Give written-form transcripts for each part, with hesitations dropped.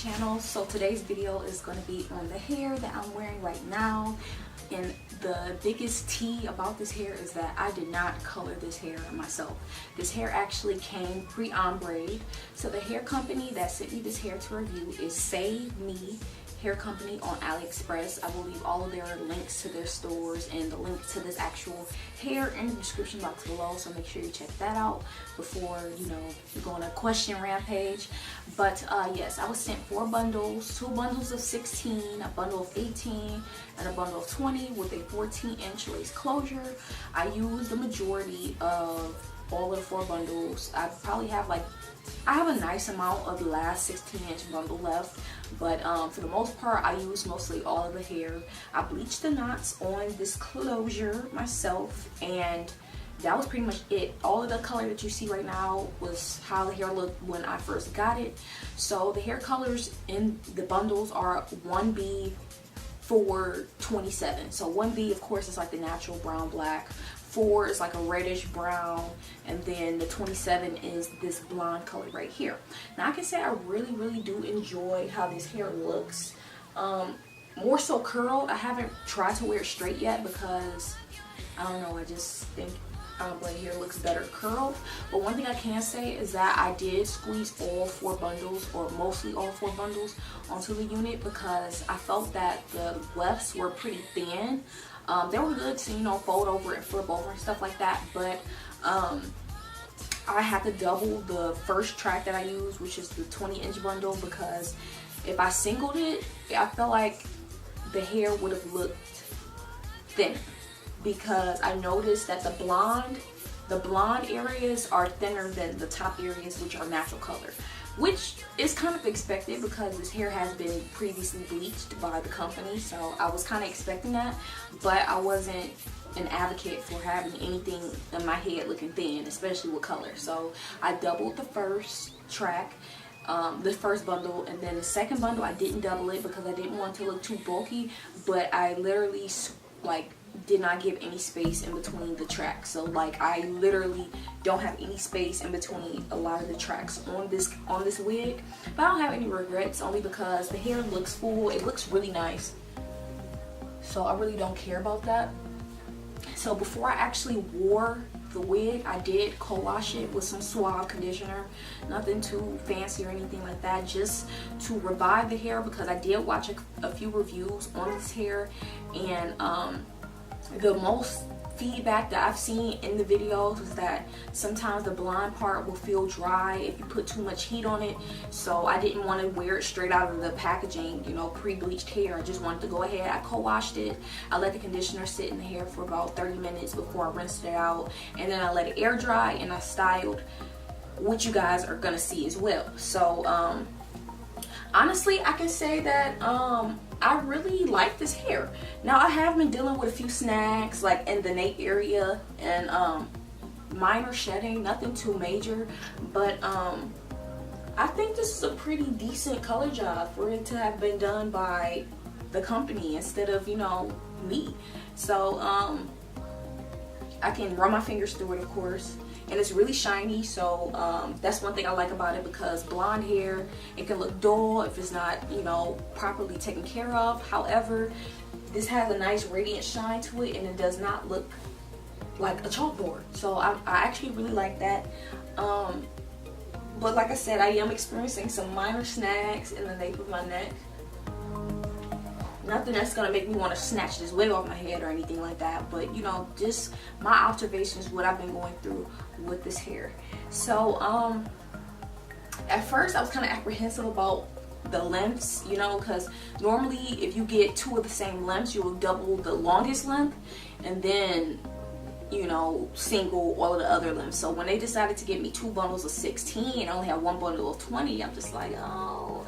channel. So today's video is going to be on the hair that I'm wearing right now, and the biggest tea about this hair is that I did not color this hair myself. This hair actually came pre-ombre. So the hair company that sent me this hair to review is Save Me Hair Company on Aliexpress. I will leave all of their links to their stores and the link to this actual hair in the description box below, so make sure you check that out before you go on a question rampage. But yes, I was sent 4 bundles, 2 bundles of 16, a bundle of 18, and a bundle of 20 with a 14-inch lace closure. I used the majority of all of the 4 bundles. I probably have I have a nice amount of the last 16-inch bundle left, but for the most part, I used mostly all of the hair. I bleached the knots on this closure myself, and that was pretty much it. All of the color that you see right now was how the hair looked when I first got it. So the hair colors in the bundles are 1B for 27. So 1B, of course, is like the natural brown black. 4 is like a reddish brown, and then the 27 is this blonde color right here. Now I can say I really do enjoy how this hair looks. More so curled. I haven't tried to wear it straight yet because I don't know, I just think ombre hair looks better curled. But one thing I can say is that I did squeeze all 4 bundles, or mostly all 4 bundles, onto the unit because I felt that the wefts were pretty thin. They were good to fold over and flip over and stuff like that, but I had to double the first track that I used, which is the 20-inch bundle, because if I singled it, I felt like the hair would have looked thinner, because I noticed that the blonde areas are thinner than the top areas, which are natural color, which is kind of expected because this hair has been previously bleached by the company. So I was kind of expecting that, but I wasn't an advocate for having anything in my head looking thin, especially with color. So I doubled the first track, the first bundle, and then the second bundle I didn't double it because I didn't want it to look too bulky, but I literally did not give any space in between the tracks. So I literally don't have any space in between a lot of the tracks on this wig, but I don't have any regrets, only because the hair looks full. It looks really nice, so I really don't care about that. So before I actually wore the wig, I did co-wash it with some Suave conditioner. Nothing too fancy or anything like that, just to revive the hair, because I did watch a few reviews on this hair, and the most feedback that I've seen in the videos is that sometimes the blonde part will feel dry if you put too much heat on it. So I didn't want to wear it straight out of the packaging, pre-bleached hair. I just wanted to go ahead. I co-washed it. I let the conditioner sit in the hair for about 30 minutes before I rinsed it out, and then I let it air dry and I styled, which you guys are gonna see as well. So honestly, I can say that I really like this hair. Now, I have been dealing with a few snags in the nape area and minor shedding, nothing too major, but I think this is a pretty decent color job for it to have been done by the company instead of me. So I can run my fingers through it, of course, and it's really shiny. So that's one thing I like about it, because blonde hair, it can look dull if it's not properly taken care of. However, this has a nice radiant shine to it, and it does not look like a chalkboard. So I actually really like that. But like I said, I am experiencing some minor snags in the nape of my neck. Nothing that's gonna make me want to snatch this wig off my head or anything like that, but just my observations, what I've been going through with this hair. So at first I was kind of apprehensive about the lengths, because normally if you get 2 of the same lengths, you will double the longest length and then single all of the other lengths. So when they decided to get me 2 bundles of 16 and I only have 1 bundle of 20, I'm just like, oh,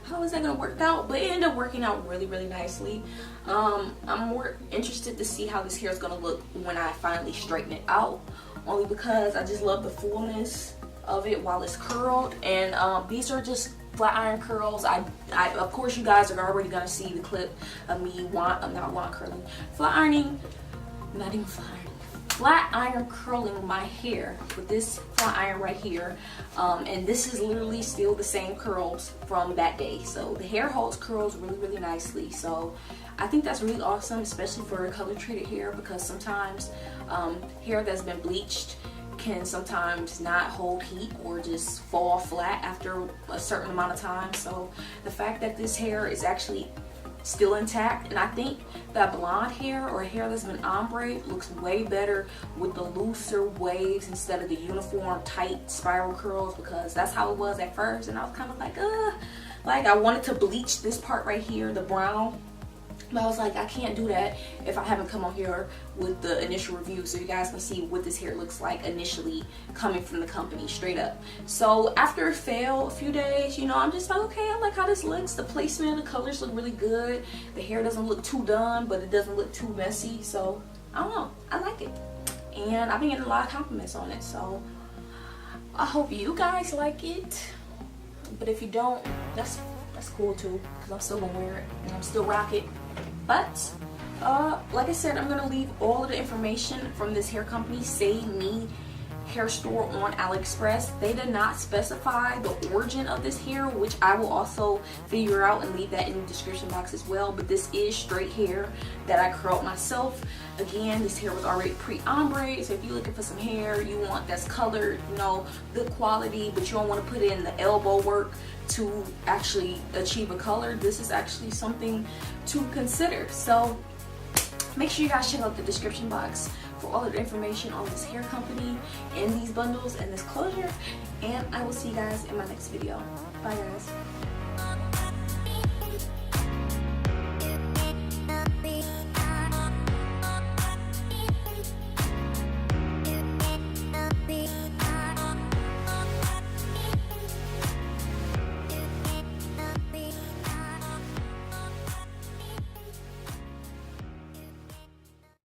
how is that gonna work out? But it ended up working out really nicely. I'm more interested to see how this hair is gonna look when I finally straighten it out, only because I just love the fullness of it while it's curled. And these are just flat iron curls. I of course, you guys are already gonna see the clip of me flat ironing, not even flat ironing, flat iron curling my hair with this flat iron right here, and this is literally still the same curls from that day. So the hair holds curls really nicely, so I think that's really awesome, especially for color treated hair, because sometimes hair that's been bleached can sometimes not hold heat or just fall flat after a certain amount of time. So the fact that this hair is actually still intact, and I think that blonde hair or hair that's been ombre looks way better with the looser waves instead of the uniform tight spiral curls, because that's how it was at first, and I was kind of like I wanted to bleach this part right here, the brown, but I was like, I can't do that if I haven't come on here with the initial review, so you guys can see what this hair looks like initially coming from the company straight up. So after it failed a few days, you know, I'm just like, okay, I like how this looks. The placement, the colors look really good. The hair doesn't look too done, but it doesn't look too messy. So I don't know, I like it, and I've been getting a lot of compliments on it. So I hope you guys like it, but if you don't, that's cool too, because I'm still gonna wear it and I'm still rock it. But like I said, I'm gonna leave all of the information from this hair company, Save Me Hair Store, on Aliexpress. They did not specify the origin of this hair, which I will also figure out and leave that in the description box as well. But this is straight hair that I curled myself. Again, this hair was already pre-ombre, so if you're looking for some hair you want that's colored, you know, good quality, but you don't want to put in the elbow work to actually achieve a color, this is actually something to consider. So make sure you guys check out the description box for all of the information on this hair company and these bundles and this closure, and I will see you guys in my next video. Bye guys.